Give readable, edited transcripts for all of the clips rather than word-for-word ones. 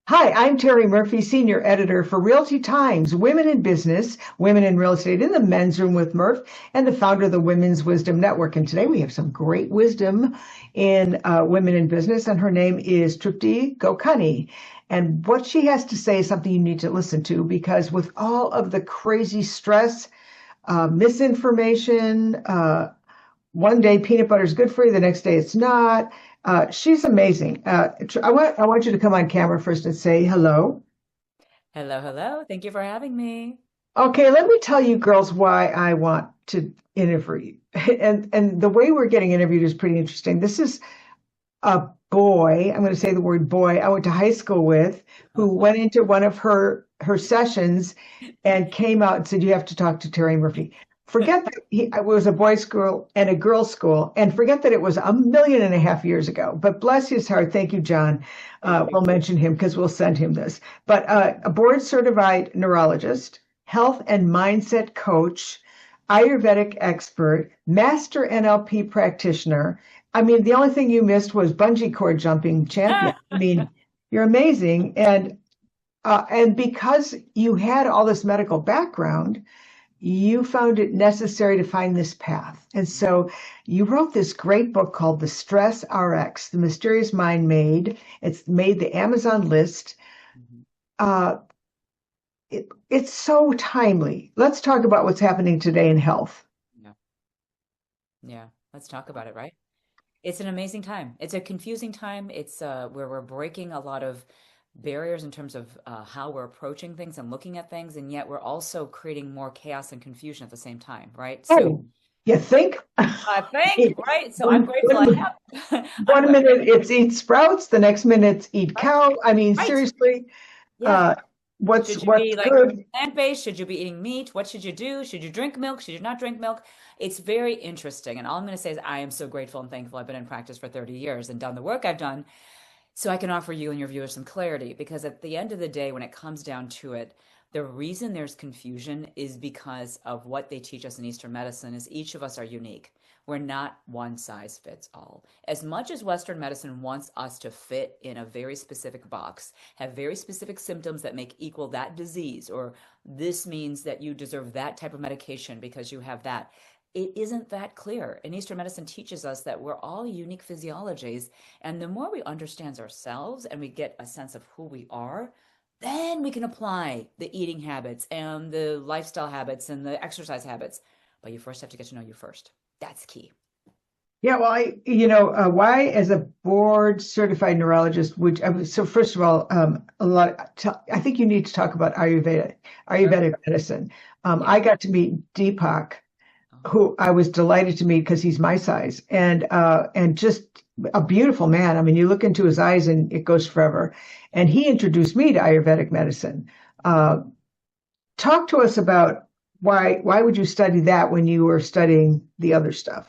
Hi, I'm Terri Murphy, Senior Editor for Realty Times, Women in Business, Women in Real Estate in the Men's Room with Murph, and the founder of the Women's Wisdom Network. And today we have some great wisdom in Women in Business, and her name is Trupti Gokani. And what she has to say is something you need to listen to because with all of the crazy stress, misinformation, one day peanut butter is good for you, the next day it's not. She's amazing. I want you to come on camera first and say hello. Hello, hello. Thank you for having me. Okay, let me tell you girls why I want to interview you. And the way we're getting interviewed is pretty interesting. This is a boy, I'm going to say the word boy, I went to high school with, who went into one of her sessions and came out and said, "You have to talk to Terri Murphy." Forget that it was a boys' school and a girls' school, and forget that it was 1.5 million years ago. But bless his heart, thank you, John. We'll mention him because we'll send him this. But a board certified neurologist, health and mindset coach, Ayurvedic expert, master NLP practitioner. I mean, the only thing you missed was bungee cord jumping champion. I mean, you're amazing, and because you had all this medical background, you found it necessary to find this path. And so you wrote this great book called The Stress RX, The Mysterious Mind Made. It's made the Amazon list. Mhm. Uh, it's so timely. Let's talk about what's happening today in health. Yeah. Yeah. Let's talk about it, right? It's an amazing time. It's a confusing time. It's where we're breaking a lot of barriers in terms of how we're approaching things and looking at things, and yet we're also creating more chaos and confusion at the same time, right? So Oh, you think? I think, right? So I'm grateful I One, have I'm one minute it's eat sprouts, the next minute it's eat right, cow. I mean, right. seriously, Yeah. uh, what's Should you what's be like good? plant-based? Should you be eating meat? What should you do? Should you drink milk? Should you not drink milk? It's very interesting. And all I'm going to say is I am so grateful and thankful I've been in practice for 30 years and done the work I've done so I can offer you and your viewers some clarity. Because at the end of the day, when it comes down to it, the reason there's confusion is because of what they teach us in Eastern medicine is each of us are unique. We're not one size fits all. As much as Western medicine wants us to fit in a very specific box, have very specific symptoms that make equal that disease, or this means that you deserve that type of medication because you have that. It isn't that clear. And Eastern medicine teaches us that we're all unique physiologies. And the more we understand ourselves and we get a sense of who we are, then we can apply the eating habits and the lifestyle habits and the exercise habits. But you first have to get to know you first. That's key. Yeah, well, why as a board certified neurologist so first of all, I think you need to talk about Sure. Ayurvedic medicine. Yeah. I got to meet Deepak, Uh-huh. who I was delighted to meet because he's my size and just a beautiful man. I mean, you look into his eyes and it goes forever. And he introduced me to Ayurvedic medicine. Uh, Talk to us about why would you study that when you were studying the other stuff?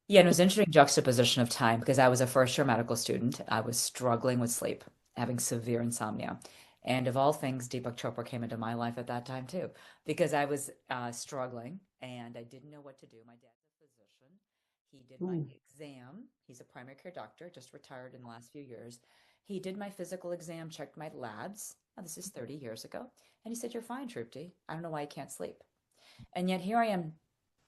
Yeah, and it was an interesting juxtaposition of time because I was a first year medical student. I was struggling with sleep, having severe insomnia. And of all things, Deepak Chopra came into my life at that time too, because I was struggling and I didn't know what to do. My dad's a physician. He did my Ooh. exam. He's a primary care doctor, just retired in the last few years. He did my physical exam, checked my labs. Now, this is 30 years ago. And he said, "You're fine, Trupti. I don't know why you can't sleep." And yet here I am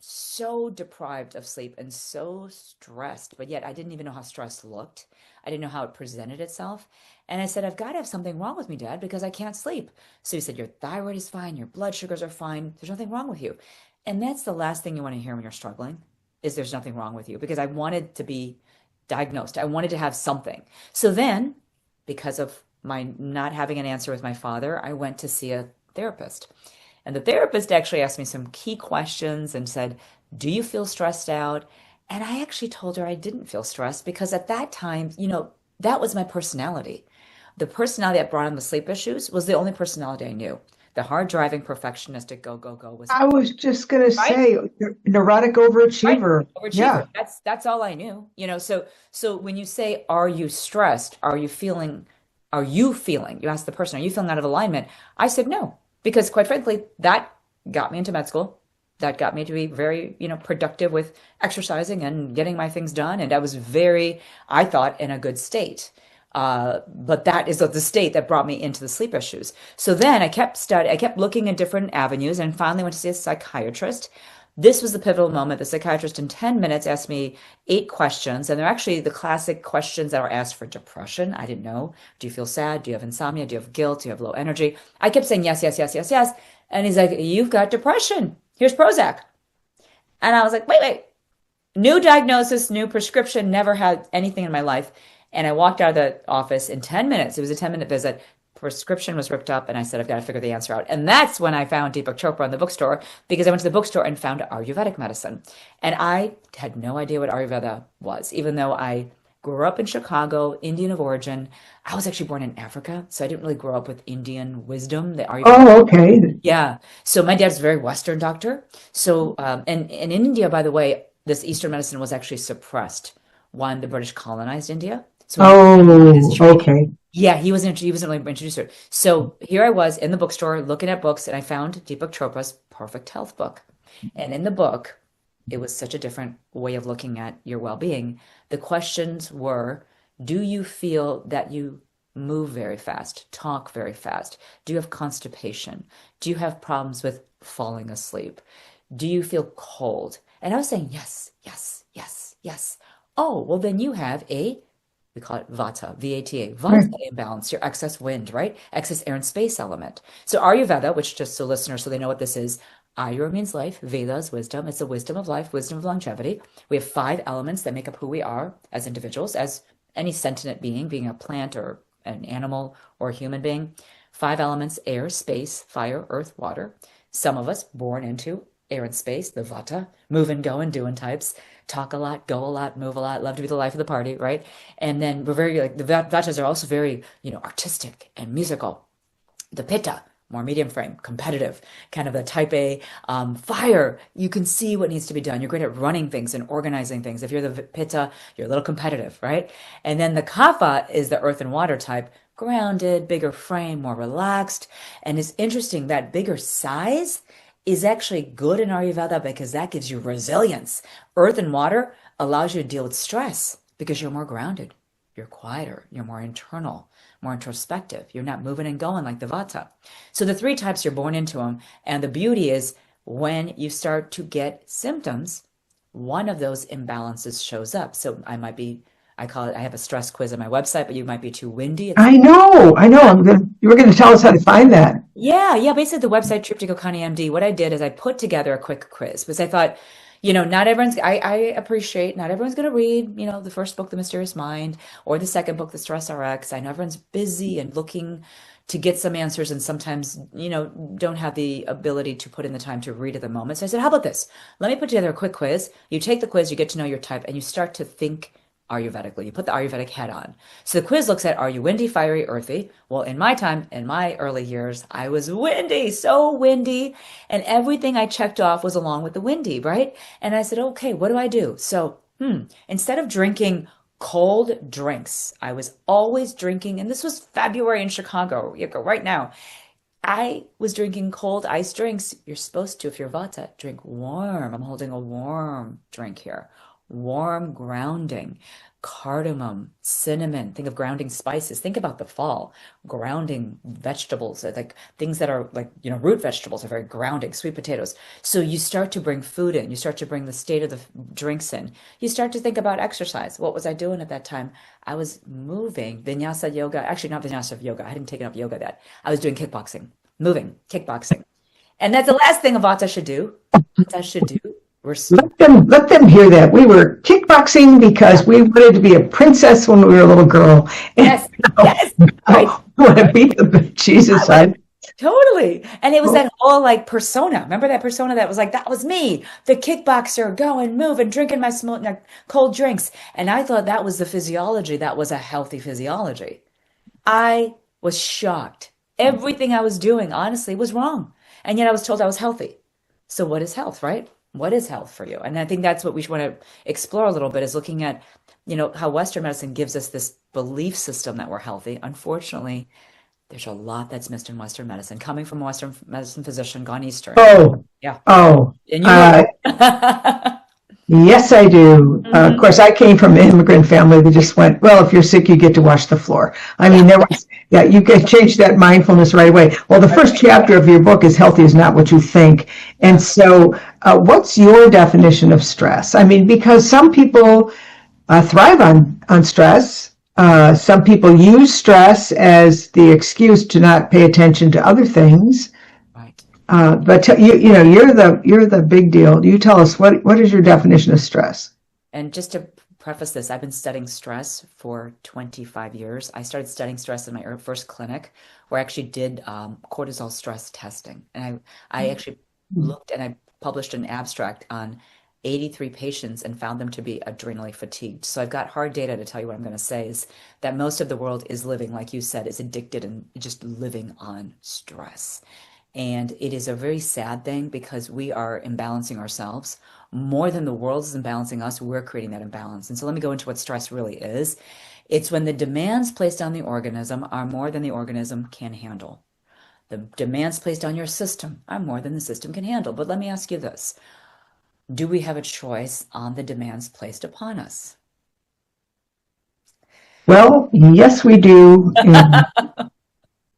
so deprived of sleep and so stressed, but yet I didn't even know how stress looked. I didn't know how it presented itself. And I said, "I've got to have something wrong with me, Dad, because I can't sleep." So he said, "Your thyroid is fine, your blood sugars are fine, there's nothing wrong with you." And that's the last thing you want to hear when you're struggling is there's nothing wrong with you because I wanted to be diagnosed. I wanted to have something. So then, because of my not having an answer with my father, I went to see a therapist. And the therapist actually asked me some key questions and said, "Do you feel stressed out?" And I actually told her I didn't feel stressed because at that time, that was my personality. The personality that brought on the sleep issues was the only personality I knew. The hard driving perfectionistic go, go, go was I was just going to right, say, neurotic right. overachiever. Overachiever. Yeah. That's all I knew. So when you say, "Are you stressed? Are you feeling?" You ask the person, "Are you feeling out of alignment?" I said no, because quite frankly, that got me into med school. That got me to be very, productive with exercising and getting my things done. And I was very, I thought, in a good state. But that is the state that brought me into the sleep issues. So then I kept looking at different avenues and finally went to see a psychiatrist. This was the pivotal moment. The psychiatrist in 10 minutes asked me 8 questions, and they're actually the classic questions that are asked for depression. I didn't know. Do you feel sad? Do you have insomnia? Do you have guilt? Do you have low energy? I kept saying yes, yes, yes, yes, yes. And he's like, you've got depression. Here's Prozac. And I was like, wait, wait. New diagnosis, new prescription, never had anything in my life. And I walked out of the office in 10 minutes. It was a 10-minute visit. Prescription was ripped up, and I said, I've got to figure the answer out. And that's when I found Deepak Chopra in the bookstore because I went to the bookstore and found Ayurvedic medicine. And I had no idea what Ayurveda was, even though I grew up in Chicago, Indian of origin. I was actually born in Africa, so I didn't really grow up with Indian wisdom, the Ayurvedic. Oh, okay. Yeah. So my dad's a very Western doctor. So, and in India, by the way, this Eastern medicine was actually suppressed when the British colonized India. So when his Oh, treaty, okay. yeah, he wasn't really introduced to it. So here I was in the bookstore looking at books, and I found Deepak Chopra's Perfect Health book. And in the book, it was such a different way of looking at your well-being. The questions were, do you feel that you move very fast, talk very fast? Do you have constipation? Do you have problems with falling asleep? Do you feel cold? And I was saying, yes, yes, yes, yes. Oh, well, then you have we call it Vata, V-A-T-A, Vata Right. imbalance, your excess wind, right? Excess air and space element. So Ayurveda, which just so listeners, so they know what this is, Ayur means life, Veda is wisdom. It's the wisdom of life, wisdom of longevity. We have 5 elements that make up who we are as individuals, as any sentient being, being a plant or an animal or a human being. 5 elements, air, space, fire, earth, water. Some of us born into air and space, the Vata, move and go and doing types, talk a lot, go a lot, move a lot, love to be the life of the party, right? And then we're very like the Vatas are also very, artistic and musical. The Pitta, more medium frame, competitive, kind of the type A. Fire, you can see what needs to be done. You're great at running things and organizing things. If you're the Pitta, you're a little competitive, right? And then the Kapha is the earth and water type, grounded, bigger frame, more relaxed. And it's interesting that bigger size is actually good in Ayurveda because that gives you resilience. Earth and water allows you to deal with stress because you're more grounded, you're quieter, you're more internal, more introspective. You're not moving and going like the Vata. So the 3 types you're born into them. And the beauty is when you start to get symptoms, one of those imbalances shows up. So I call it, I have a stress quiz on my website, but you might be too windy. It's I know. I know. yeah. You were going to tell us how to find that. Yeah. Basically, the website Trupti Gokani MD. What I did is I put together a quick quiz because I thought, not everyone's. I appreciate not everyone's going to read, the first book, The Mysterious Mind, or the second book, The Stress RX. I know everyone's busy and looking to get some answers, and sometimes, don't have the ability to put in the time to read at the moment. So I said, how about this? Let me put together a quick quiz. You take the quiz, you get to know your type, and you start to think Ayurvedically. You put the Ayurvedic hat on. So the quiz looks at, are you windy, fiery, earthy? Well, in my time, in my early years, I was windy, so windy. And everything I checked off was along with the windy, right? And I said, okay, what do I do? So, instead of drinking cold drinks, I was always drinking, and this was February in Chicago, you go right now. I was drinking cold ice drinks. You're supposed to, if you're Vata, drink warm. I'm holding a warm drink here. Warm grounding, cardamom, cinnamon. Think of grounding spices. Think about the fall. Grounding vegetables, like things that are like, root vegetables are very grounding, sweet potatoes. So you start to bring food in. You start to bring the state of the drinks in. You start to think about exercise. What was I doing at that time? I was moving vinyasa yoga. Actually, not vinyasa yoga. I hadn't taken up yoga yet. I was doing kickboxing, moving, kickboxing. And that's the last thing a Vata should do. Vata should do. We're Let them hear that. We were kickboxing because we wanted to be a princess when we were a little girl. And Yes, yes, right. now we want to beat the Jesus I out. totally. And it was that whole like persona. Remember that persona that was like, that was me, the kickboxer, going, moving, drinking my cold drinks. And I thought that was the physiology. That was a healthy physiology. I was shocked. Everything I was doing, honestly, was wrong. And yet I was told I was healthy. So what is health, right? What is health for you? And I think that's what we should want to explore a little bit is looking at, how Western medicine gives us this belief system that we're healthy. Unfortunately, there's a lot that's missed in Western medicine, coming from a Western medicine physician, gone Eastern. Oh, Yeah. oh, And you know that. Yes, I do. Of Hmm. course, I came from an immigrant family that just went, well, if you're sick, you get to wash the floor. I Yeah. mean, there was, yeah, you can change that mindfulness right away. Well, the first chapter of your book is Healthy is Not What You Think. And Yeah. so, what's your definition of stress? I mean, because some people thrive on stress. Some people use stress as the excuse to not pay attention to other things. Right. You know, you're the big deal. You tell us what is your definition of stress? And just to preface this, I've been studying stress for 25 years. I started studying stress in my first clinic where I actually did cortisol stress testing. And I actually looked and I published an abstract on 83 patients and found them to be adrenally fatigued. So I've got hard data to tell you what I'm going to say is that most of the world is living, like you said, is addicted and just living on stress. And it is a very sad thing because we are imbalancing ourselves more than the world is imbalancing us. We're creating that imbalance. And so let me go into what stress really is. It's when the demands placed on the organism are more than the organism can handle. The demands placed on your system are more than the system can handle. But let me ask you this. Do we have a choice on the demands placed upon us? Well, yes, we do. And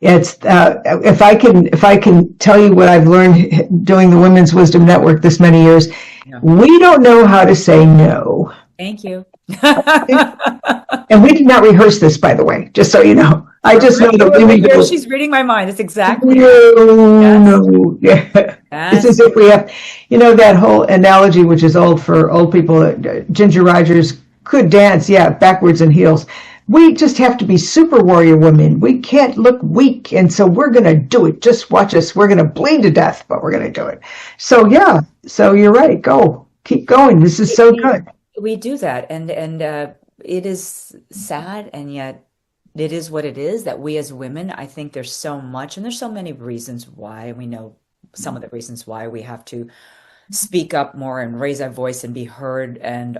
it's if I can tell you what I've learned doing the Women's Wisdom Network this many years, Yeah. we don't know how to say no. Thank you. And we did not rehearse this, by the way, just so you know. I just know that women go, She's reading my mind. That's exactly right. no, Yes. no. Yeah. It's Yes. as if we have, you know, that whole analogy, which is old for old people. Ginger Rogers could dance, yeah, backwards in heels. We just have to be super warrior women. We can't look weak. And so we're going to do it. Just watch us. We're going to bleed to death, but we're going to do it. So, yeah, so you're right. Go. Keep going. This is so good. We do that, and it is sad, and yet it is what it is that we as women, I think there's so much, and there's so many reasons why, and we know some of the reasons why we have to speak up more and raise our voice and be heard, and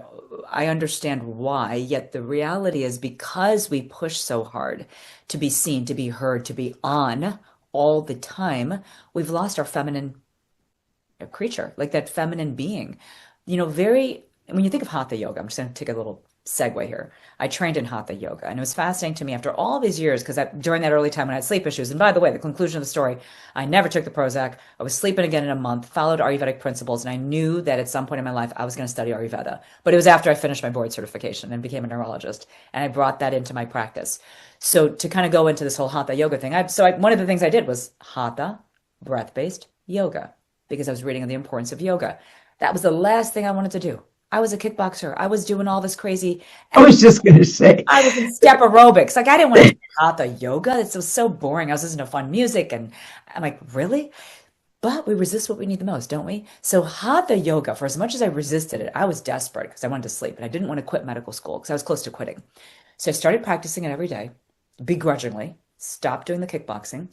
I understand why, yet the reality is because we push so hard to be seen, to be heard, to be on all the time, we've lost our feminine creature, like that feminine being. Very, when you think of hatha yoga, I'm just going to take a little segue here. I trained in hatha yoga, and it was fascinating to me after all these years because during that early time when I had sleep issues, and by the way, the conclusion of the story, I never took the Prozac. I was sleeping again in a month, followed Ayurvedic principles, and I knew that at some point in my life I was going to study Ayurveda. But it was after I finished my board certification and became a neurologist, and I brought that into my practice. So to kind of go into this whole hatha yoga thing, one of the things I did was hatha, breath-based yoga, because I was reading on the importance of yoga. That was the last thing I wanted to do. I was a kickboxer. I was doing all this crazy, I and was just going to say, I was in step aerobics. Like I didn't want to do hatha yoga. It was so boring. I was listening to fun music, and I'm like, really? But we resist what we need the most, don't we? So hatha yoga, for as much as I resisted it, I was desperate because I wanted to sleep, and I didn't want to quit medical school because I was close to quitting. So I started practicing it every day, begrudgingly. Stopped doing the kickboxing,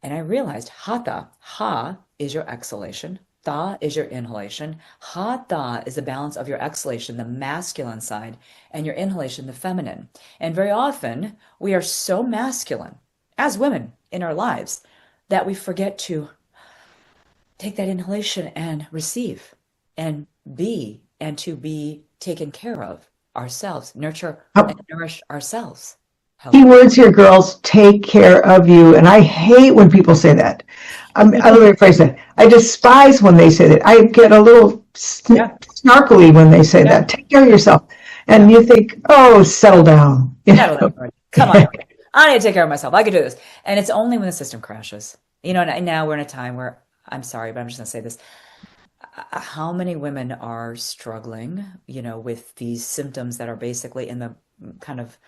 and I realized hatha, ha is your exhalation, tha is your inhalation. Hatha is the balance of your exhalation, the masculine side, and your inhalation, the feminine. And very often we are so masculine as women in our lives that we forget to take that inhalation and receive and be and to be taken care of ourselves, nurture and nourish ourselves. key Healthy. words here, girls, take care of you. And I hate when people say that. I don't know rephrase that. I despise when they say that. I get a little Yeah. snarkly when they say Yeah. that. Take care of yourself. Yeah. And you think, oh, settle down. Settle down, George. Come on, George. I need to take care of myself. I can do this. And it's only when the system crashes. And now we're in a time where, I'm sorry, but I'm just going to say this. How many women are struggling, with these symptoms that are basically in the kind of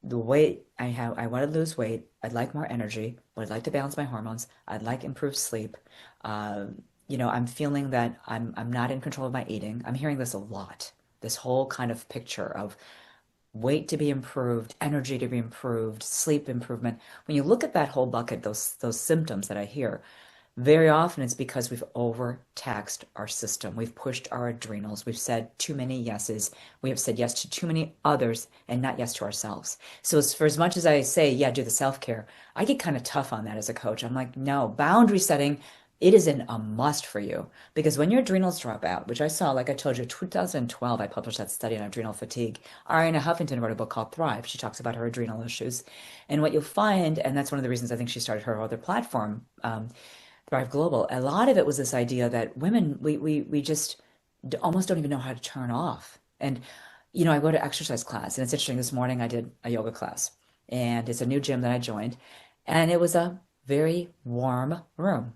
the weight I have? I want to lose weight. I'd like more energy, but I'd like to balance my hormones. I'd like improved sleep. I'm feeling that I'm not in control of my eating. I'm hearing this a lot. This whole kind of picture of weight to be improved, energy to be improved, sleep improvement. When you look at that whole bucket, those symptoms that I hear, very often it's because we've overtaxed our system. We've pushed our adrenals. We've said too many yeses. We have said yes to too many others and not yes to ourselves. So for as much as I say, yeah, do the self-care, I get kind of tough on that as a coach. I'm like, no, boundary setting it is a must for you because when your adrenals drop out, which I saw, like I told you, 2012, I published that study on adrenal fatigue. Ariana Huffington wrote a book called Thrive. She talks about her adrenal issues. And what you'll find, and that's one of the reasons I think she started her other platform, Thrive Global, a lot of it was this idea that women, we just almost don't even know how to turn off. And, I go to exercise class, and it's interesting. This morning I did a yoga class, and it's a new gym that I joined, and it was a very warm room.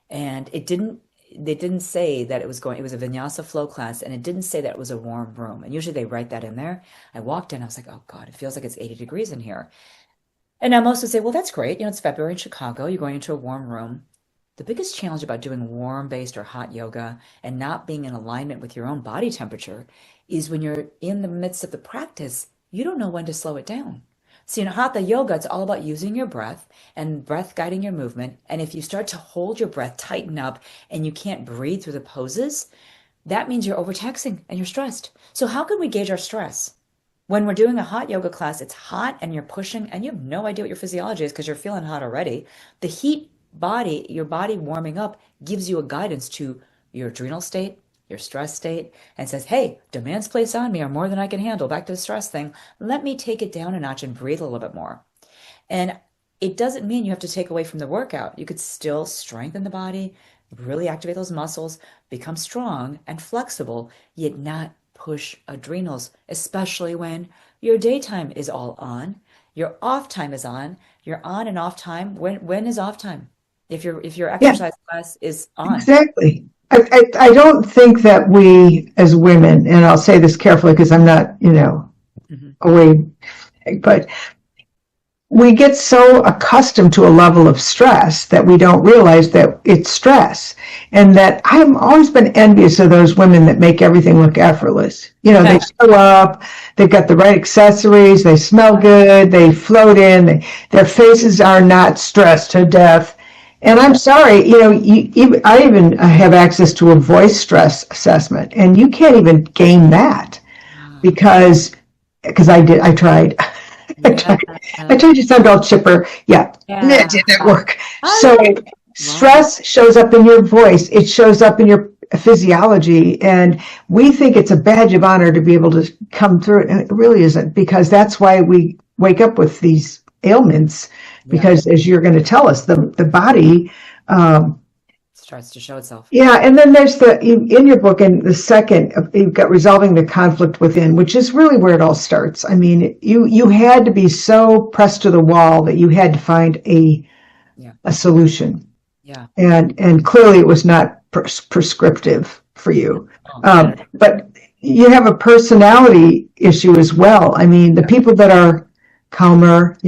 And they didn't say that it was a vinyasa flow class, and it didn't say that it was a warm room. And usually they write that in there. I walked in, I was like, oh God, it feels like it's 80 degrees in here. And now most would say, well, that's great. It's February in Chicago. You're going into a warm room. The biggest challenge about doing warm-based or hot yoga and not being in alignment with your own body temperature is when you're in the midst of the practice, you don't know when to slow it down. So, hatha yoga, it's all about using your breath and breath guiding your movement. And if you start to hold your breath, tighten up, and you can't breathe through the poses, that means you're overtaxing and you're stressed. So how can we gauge our stress? When we're doing a hot yoga class, it's hot and you're pushing and you have no idea what your physiology is because you're feeling hot already. The heat your body warming up gives you a guidance to your adrenal state, your stress state, and says, hey, demands placed on me are more than I can handle. Back to the stress thing. Let me take it down a notch and breathe a little bit more. And it doesn't mean you have to take away from the workout. You could still strengthen the body, really activate those muscles, become strong and flexible, yet not push adrenals, especially when your daytime is all on, your off time is on, your on and off time. When is off time? If your exercise class is on. Exactly. I don't think that we as women, and I'll say this carefully because I'm not, away, but we get so accustomed to a level of stress that we don't realize that it's stress. And that I've always been envious of those women that make everything look effortless. They show up, they've got the right accessories, they smell good, they float in, their faces are not stressed to death. And I'm sorry, I even have access to a voice stress assessment, and you can't even gain that because I tried. I tried to sound all chipper. Yeah. It didn't work. So stress shows up in your voice. It shows up in your physiology. And we think it's a badge of honor to be able to come through it. And it really isn't, because that's why we wake up with these ailments. Because as you're going to tell us, the body starts to show itself. Yeah, and then there's in your book, in the second, you've got resolving the conflict within, which is really where it all starts. I mean, you had to be so pressed to the wall that you had to find a solution. Yeah. And clearly it was not prescriptive for you. But you have a personality issue as well. I mean, the people that are calmer,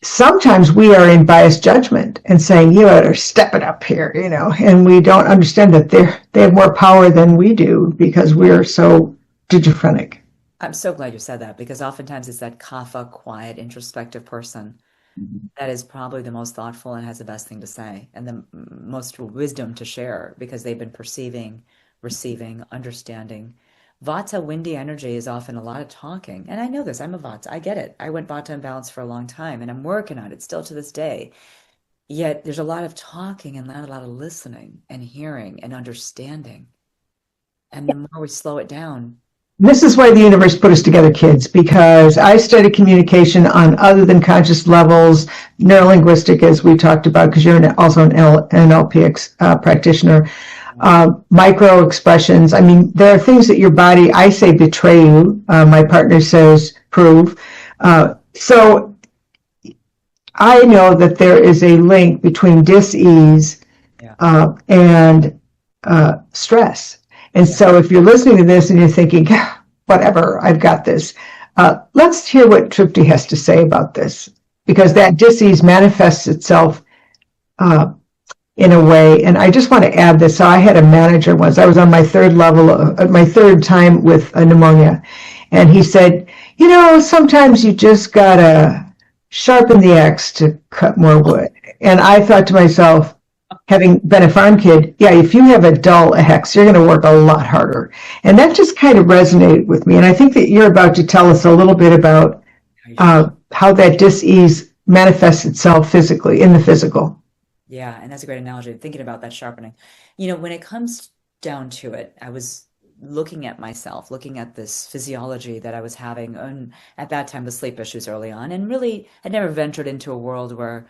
sometimes we are in biased judgment and saying, you better step it up here, and we don't understand that they have more power than we do because we're so schizophrenic. I'm so glad you said that, because oftentimes it's that kapha, quiet, introspective person that is probably the most thoughtful and has the best thing to say and the most wisdom to share, because they've been perceiving, receiving, understanding. Vata, windy energy, is often a lot of talking. And I know this, I'm a Vata, I get it. I went Vata imbalance for a long time and I'm working on it still to this day. Yet there's a lot of talking and not a lot of listening and hearing and understanding. And the more we slow it down. This is why the universe put us together, kids, because I study communication on other than conscious levels, neurolinguistic, as we talked about, because you're also an NLP practitioner. Micro expressions. I mean, there are things that your body, I say, betray you. My partner says prove. So I know that there is a link between dis-ease and stress. And so if you're listening to this and you're thinking, whatever, I've got this, let's hear what Trupti has to say about this, because that dis-ease manifests itself in a way. And I just want to add this. So I had a manager once. I was on my third time with pneumonia. And he said, sometimes you just got to sharpen the axe to cut more wood. And I thought to myself, having been a farm kid, if you have a dull axe, you're going to work a lot harder. And that just kind of resonated with me. And I think that you're about to tell us a little bit about how that dis-ease manifests itself physically in the physical. Yeah, and that's a great analogy. Thinking about that sharpening. When it comes down to it, I was looking at myself, looking at this physiology that I was having, and at that time, the sleep issues early on, and really had never ventured into a world where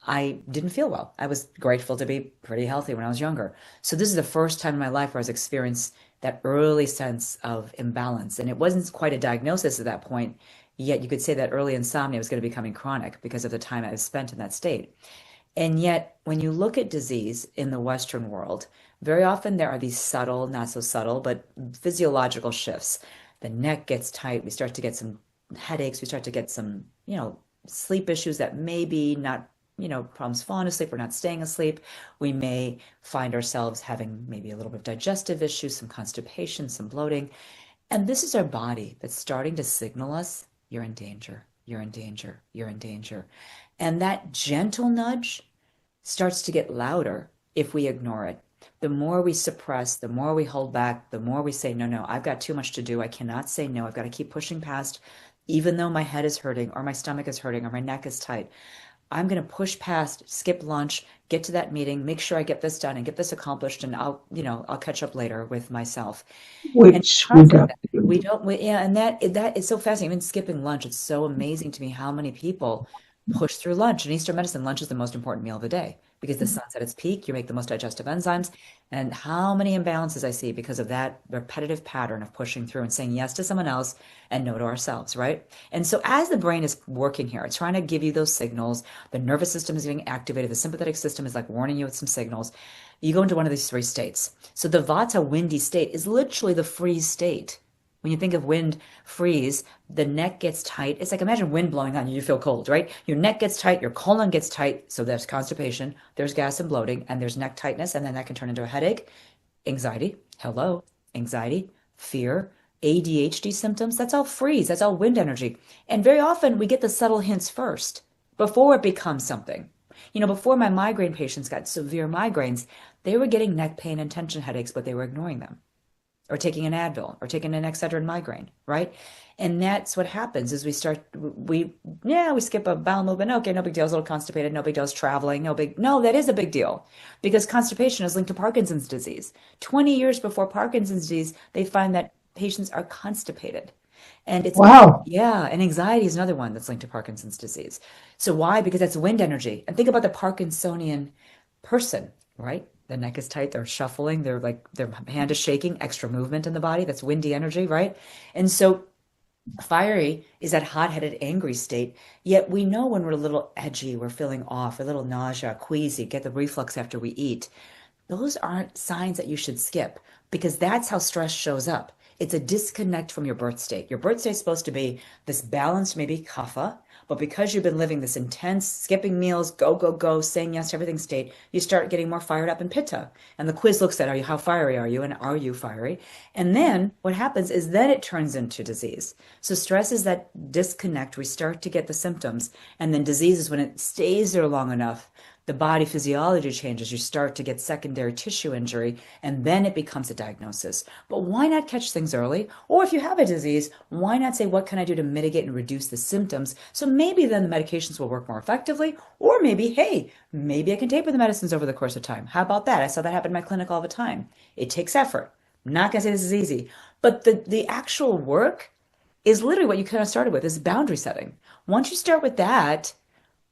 I didn't feel well. I was grateful to be pretty healthy when I was younger. So this is the first time in my life where I was experienced that early sense of imbalance. And it wasn't quite a diagnosis at that point, yet you could say that early insomnia was going to be becoming chronic because of the time I was spent in that state. And yet, when you look at disease in the Western world, very often there are these subtle, not so subtle, but physiological shifts. The neck gets tight. We start to get some headaches. We start to get some, sleep issues that maybe not, problems falling asleep. We're not staying asleep. We may find ourselves having maybe a little bit of digestive issues, some constipation, some bloating. And this is our body that's starting to signal us, you're in danger, you're in danger, you're in danger. And that gentle nudge starts to get louder if we ignore it. The more we suppress, the more we hold back, the more we say, no, no, I've got too much to do. I cannot say no. I've got to keep pushing past, even though my head is hurting or my stomach is hurting or my neck is tight. I'm going to push past, skip lunch, get to that meeting, make sure I get this done and get this accomplished, and I'll catch up later with myself. And Which we because of don't that, do. yeah, and that is so fascinating. Even skipping lunch, it's so amazing to me how many people push through lunch. In Eastern medicine, lunch is the most important meal of the day because the sun's at its peak, you make the most digestive enzymes, and how many imbalances I see because of that repetitive pattern of pushing through and saying yes to someone else and no to ourselves, right? And so as the brain is working here, it's trying to give you those signals, the nervous system is being activated, the sympathetic system is like warning you with some signals. You go into one of these three states. So the Vata windy state is literally the freeze state. When you think of wind freeze, the neck gets tight. It's like imagine wind blowing on you, you feel cold, right? Your neck gets tight, your colon gets tight, so there's constipation, there's gas and bloating, and there's neck tightness, and then that can turn into a headache, anxiety, hello, anxiety, fear, ADHD symptoms. That's all freeze, that's all wind energy. And very often we get the subtle hints first before it becomes something. Before my migraine patients got severe migraines, they were getting neck pain and tension headaches, but they were ignoring them or taking an Advil or taking an Excedrin migraine, right? And that's what happens is we skip a bowel movement. Okay, no big deal. I was a little constipated. No big deal. I was traveling. No, that is a big deal because constipation is linked to Parkinson's disease. 20 years before Parkinson's disease, they find that patients are constipated. And Wow. yeah, and anxiety is another one that's linked to Parkinson's disease. So why? Because that's wind energy. And think about the Parkinsonian person, right? The neck is tight, they're shuffling, they're like their hand is shaking, extra movement in the body. That's windy energy, right? And so fiery is that hot-headed, angry state. Yet we know when we're a little edgy, we're feeling off, a little nausea, queasy, get the reflux after we eat. Those aren't signs that you should skip because that's how stress shows up. It's a disconnect from your birth state. Your birth state is supposed to be this balanced, maybe kapha, but because you've been living this intense, skipping meals, go, go, go, saying yes to everything state, you start getting more fired up in pitta. And the quiz looks at, how fiery are you? And are you fiery? And then what happens is then it turns into disease. So stress is that disconnect. We start to get the symptoms. And then disease is when it stays there long enough, the body physiology changes, you start to get secondary tissue injury, and then it becomes a diagnosis. But why not catch things early? Or if you have a disease, why not say, what can I do to mitigate and reduce the symptoms? So maybe then the medications will work more effectively, or maybe, hey, maybe I can taper the medicines over the course of time. How about that? I saw that happen in my clinic all the time. It takes effort. I'm not going to say this is easy, but the actual work is literally what you kind of started with, is boundary setting. Once you start with that,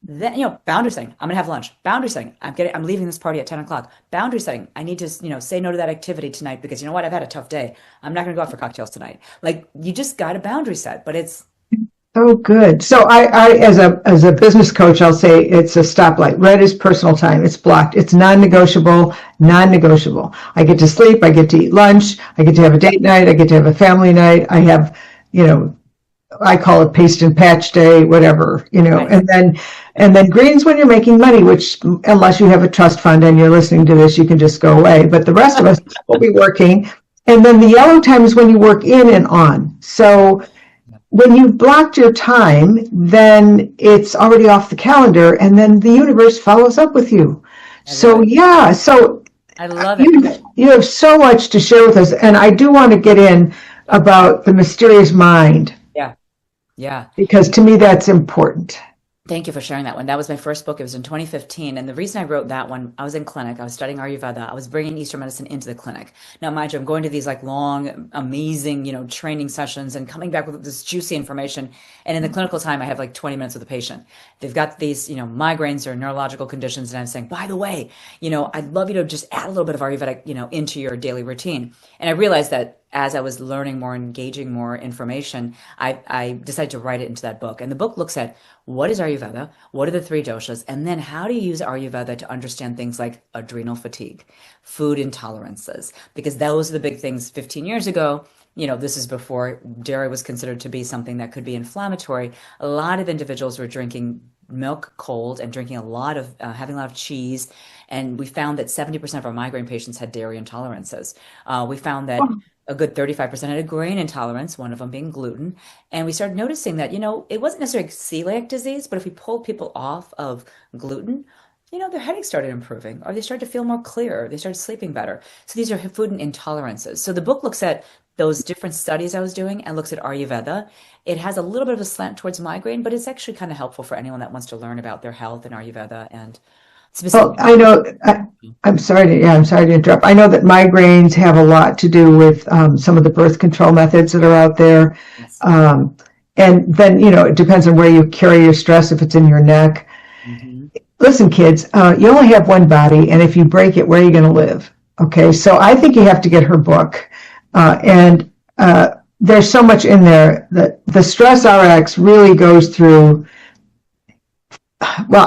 then, boundary setting. I'm gonna have lunch. Boundary setting. I'm leaving this party at 10 o'clock. Boundary setting. I need to, say no to that activity tonight because you know what? I've had a tough day. I'm not gonna go out for cocktails tonight. Like you just got a boundary set, but it's Oh, good. So as a business coach, I'll say it's a stoplight. Red is personal time. It's blocked. It's non-negotiable, non-negotiable. I get to sleep. I get to eat lunch. I get to have a date night. I get to have a family night. I have, I call it paste and patch day, whatever, right. and then green's when you're making money, which unless you have a trust fund and you're listening to this, you can just go away. But the rest of us will be working. And then the yellow time is when you work in and on. So when you've blocked your time, then it's already off the calendar and then the universe follows up with you. I love So it. yeah, so I love it. you have so much to share with us. And I do want to get in about the mysterious mind Yeah. Yeah. because to me that's important. Thank you for sharing that one. That was my first book. It was in 2015. And the reason I wrote that one, I was in clinic. I was studying Ayurveda. I was bringing Eastern medicine into the clinic. Now, mind you, I'm going to these like long, amazing, training sessions and coming back with this juicy information. And in the clinical time, I have like 20 minutes with the patient. They've got these, migraines or neurological conditions. And I'm saying, by the way, I'd love you to just add a little bit of Ayurveda, into your daily routine. And I realized that as I was learning more, engaging more information, I decided to write it into that book. And the book looks at what is Ayurveda, what are the three doshas, and then how do you use Ayurveda to understand things like adrenal fatigue, food intolerances, because those are the big things 15 years ago. This is before dairy was considered to be something that could be inflammatory. A lot of individuals were drinking milk cold and drinking a lot of, having a lot of cheese. And we found that 70% of our migraine patients had dairy intolerances. We found that a good 35% had a grain intolerance, one of them being gluten. And we started noticing that, it wasn't necessarily celiac disease, but if we pulled people off of gluten, their headaches started improving, or they started to feel more clear. They started sleeping better. So these are food intolerances. So the book looks at those different studies I was doing and looks at Ayurveda. It has a little bit of a slant towards migraine, but it's actually kind of helpful for anyone that wants to learn about their health and Ayurveda and Well, specifically. I know, I'm sorry to interrupt. I know that migraines have a lot to do with some of the birth control methods that are out there. Yes. Um, and then, it depends on where you carry your stress, if it's in your neck. Hmm. Listen, kids, you only have one body, and if you break it, where are you going to live? Okay, so I think you have to get her book. And there's so much in there that the Stress RX really goes through. Well,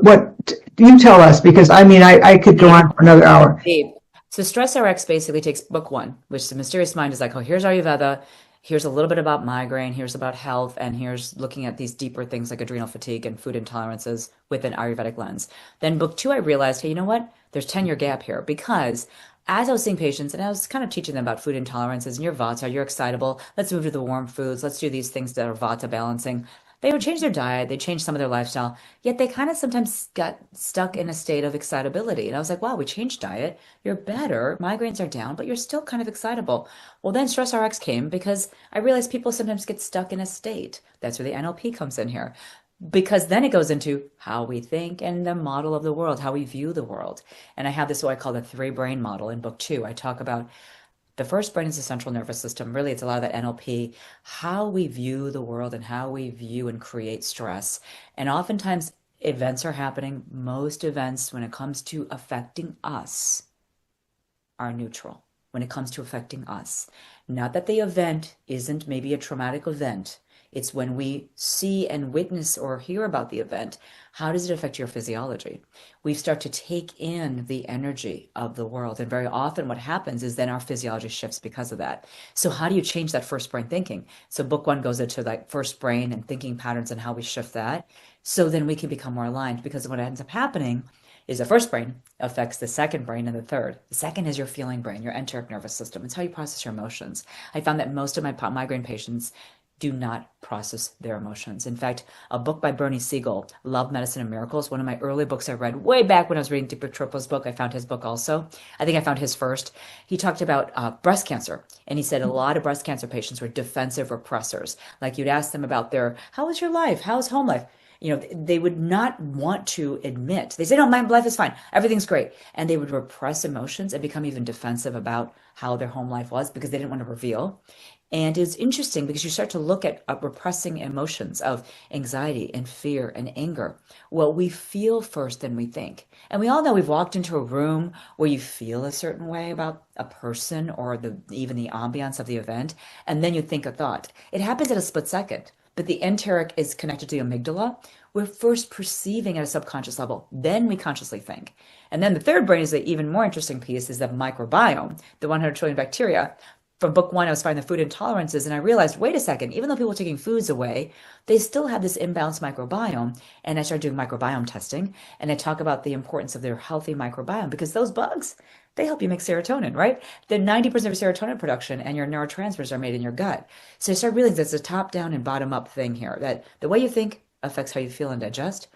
what you tell us, because I mean, I could go on for another hour. Babe. So Stress RX basically takes book one, which the mysterious mind is like, oh, here's Ayurveda, here's a little bit about migraine, here's about health, and here's looking at these deeper things like adrenal fatigue and food intolerances with an Ayurvedic lens. Then book two, I realized, hey, you know what? There's 10-year gap here because as I was seeing patients and I was kind of teaching them about food intolerances and your vata, you're excitable, let's move to the warm foods, let's do these things that are vata balancing. They would change their diet, they changed some of their lifestyle, yet they kind of sometimes got stuck in a state of excitability. And I was like, wow, we changed diet. You're better. Migraines are down, but you're still kind of excitable. Well, then Stress RX came because I realized people sometimes get stuck in a state. That's where the NLP comes in here. Because then it goes into how we think and the model of the world, how we view the world. And I have this what I call the three brain model in book two. I talk about the first brain is the central nervous system. Really, it's a lot of that NLP, how we view the world and how we view and create stress. And oftentimes, events are happening. Most events, when it comes to affecting us, are neutral. When it comes to affecting us, not that the event isn't maybe a traumatic event. It's when we see and witness or hear about the event, how does it affect your physiology? We start to take in the energy of the world. And very often what happens is then our physiology shifts because of that. So how do you change that first brain thinking? So book one goes into like first brain and thinking patterns and how we shift that. So then we can become more aligned because what ends up happening is the first brain affects the second brain and the third. The second is your feeling brain, your enteric nervous system. It's how you process your emotions. I found that most of my migraine patients do not process their emotions. In fact, a book by Bernie Siegel, Love, Medicine, and Miracles, one of my early books I read way back when I was reading Deepak Chopra's book. I found his book also. I think I found his first. He talked about breast cancer, and he said a lot of breast cancer patients were defensive repressors. Like you'd ask them about how was your life? How's home life? They would not want to admit. They say, no, my life is fine. Everything's great. And they would repress emotions and become even defensive about how their home life was because they didn't want to reveal. And it's interesting because you start to look at repressing emotions of anxiety and fear and anger. Well, we feel first than we think. And we all know we've walked into a room where you feel a certain way about a person or even the ambiance of the event, and then you think a thought. It happens at a split second, but the enteric is connected to the amygdala. We're first perceiving at a subconscious level, then we consciously think. And then the third brain is the even more interesting piece is the microbiome, the 100 trillion bacteria. From book one, I was finding the food intolerances, and I realized, wait a second, even though people are taking foods away, they still have this imbalanced microbiome. And I started doing microbiome testing, and I talk about the importance of their healthy microbiome because those bugs, they help you make serotonin, right? The 90% of your serotonin production and your neurotransmitters are made in your gut. So I started realizing there's a top-down and bottom-up thing here, that the way you think affects how you feel and digest.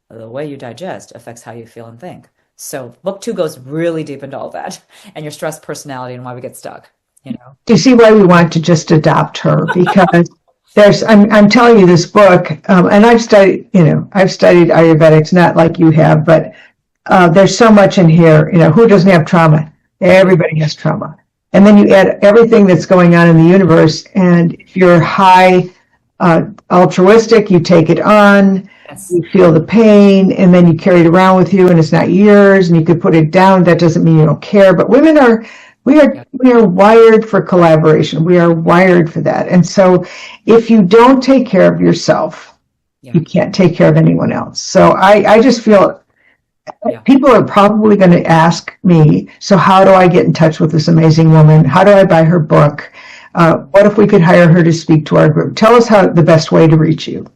The way you digest affects how you feel and think. So book two goes really deep into all that and your stress personality and why we get stuck, you know? Do you see why we want to just adopt her? Because I'm telling you this book, and I've studied Ayurvedics, not like you have, but there's so much in here. Who doesn't have trauma? Everybody has trauma. And then you add everything that's going on in the universe, and if you're high altruistic, you take it on, Yes. you feel the pain, and then you carry it around with you, and it's not yours, and you could put it down. That doesn't mean you don't care. But women we are wired for collaboration. We are wired for that. And so if you don't take care of yourself, you can't take care of anyone else. So I just feel people are probably going to ask me, so how do I get in touch with this amazing woman? How do I buy her book? What if we could hire her to speak to our group? Tell us the best way to reach you.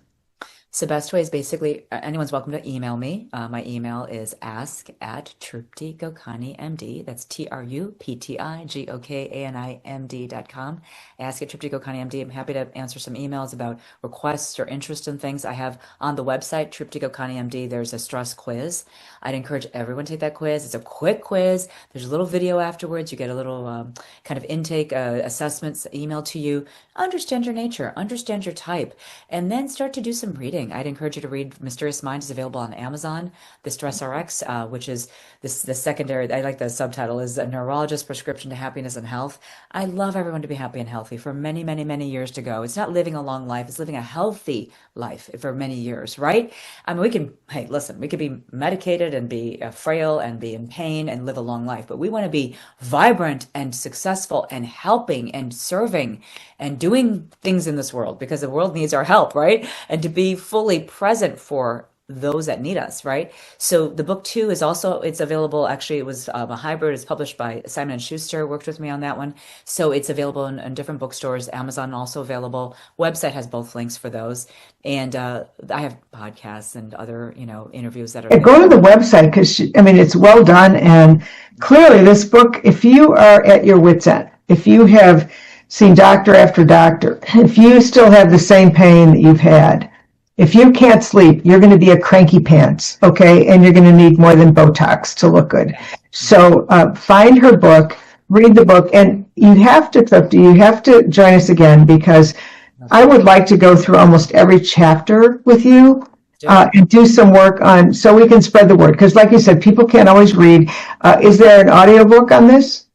So best way is basically anyone's welcome to email me. My email is ask@Trupti Gokani MD. That's TRUPTIGOKANIMD.com. Ask@Trupti Gokani MD. I'm happy to answer some emails about requests or interest in things. I have on the website Trupti Gokani MD. There's a stress quiz. I'd encourage everyone to take that quiz. It's a quick quiz. There's a little video afterwards. You get a little kind of intake assessments emailed to you. Understand your nature, understand your type, and then start to do some reading. I'd encourage you to read Mysterious Mind. Is available on Amazon. The Stress RX, which is the secondary, I like the subtitle, is A Neurologist Prescription to Happiness and Health. I love everyone to be happy and healthy for many, many, many years to go. It's not living a long life. It's living a healthy life for many years, right? I mean, we could be medicated and be frail and be in pain and live a long life, but we want to be vibrant and successful and helping and serving and doing things in this world because the world needs our help, right? And to be fully present for those that need us, right? So the book too is also, it's available. Actually, it was a hybrid. It's published by Simon & Schuster, worked with me on that one. So it's available in different bookstores. Amazon also available. Website has both links for those. And I have podcasts and other, interviews that are Go to the website because, it's well done. And clearly this book, if you are at your wit's end, if you have seen doctor after doctor, if you still have the same pain that you've had, if you can't sleep, you're going to be a cranky pants, okay? And you're going to need more than Botox to look good. So find her book, read the book, and you have to join us again because I would like to go through almost every chapter with you and do some work on, so we can spread the word. Because like you said, people can't always read. Is there an audiobook on this?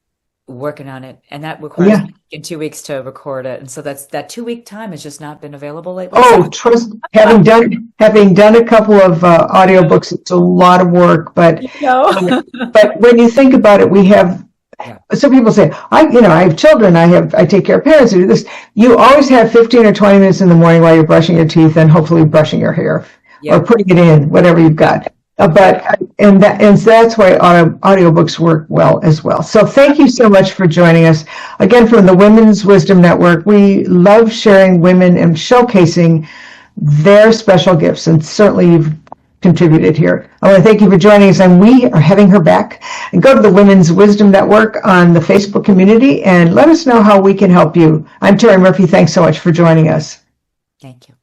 Working on it, and that requires in 2 weeks to record it, and so that 2 week time has just not been available lately. Oh, trust, having done a couple of audiobooks, it's a lot of work, but but when you think about it, we have. Some people say, I have children, I take care of parents who do this. You always have 15 or 20 minutes in the morning while you're brushing your teeth and hopefully brushing your hair or putting it in, whatever you've got. And that's why audiobooks work well as well. So thank you so much for joining us. Again, from the Women's Wisdom Network, we love sharing women and showcasing their special gifts, and certainly you've contributed here. I want to thank you for joining us, and we are having her back. And go to the Women's Wisdom Network on the Facebook community and let us know how we can help you. I'm Terri Murphy. Thanks so much for joining us. Thank you.